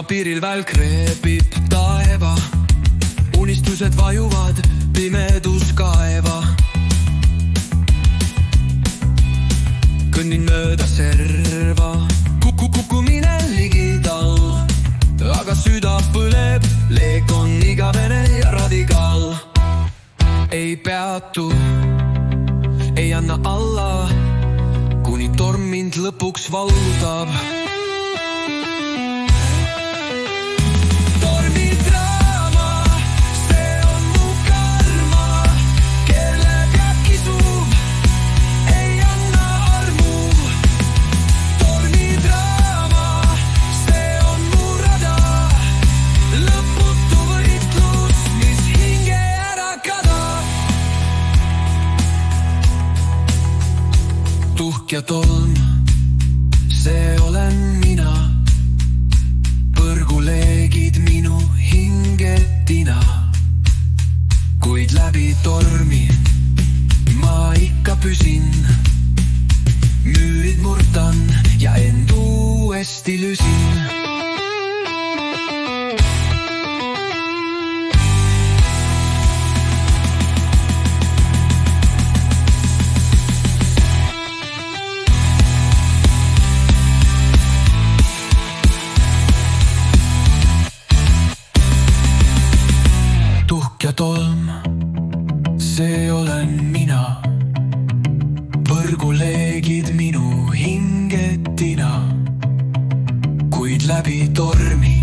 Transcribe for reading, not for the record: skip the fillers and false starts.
piiril välk reebib taeva, unistused vajuvad pimedus kaeva. Kõnnin mööda serva, kukkumine ligidal, aga süda põleb, leek on igavene ja radikaal. Ei peatu, ei anna alla, kuni torm mind lõpuks valdab. Tuhk ja tolm, see olen mina, põrguleegid minu hingetina. Kuid läbi tormi ma ikka püsin, müürid murdan ja end uuesti lüsin. Ja tolm, see olen mina, põrguleegid minu hingetina. Kuid läbi tormi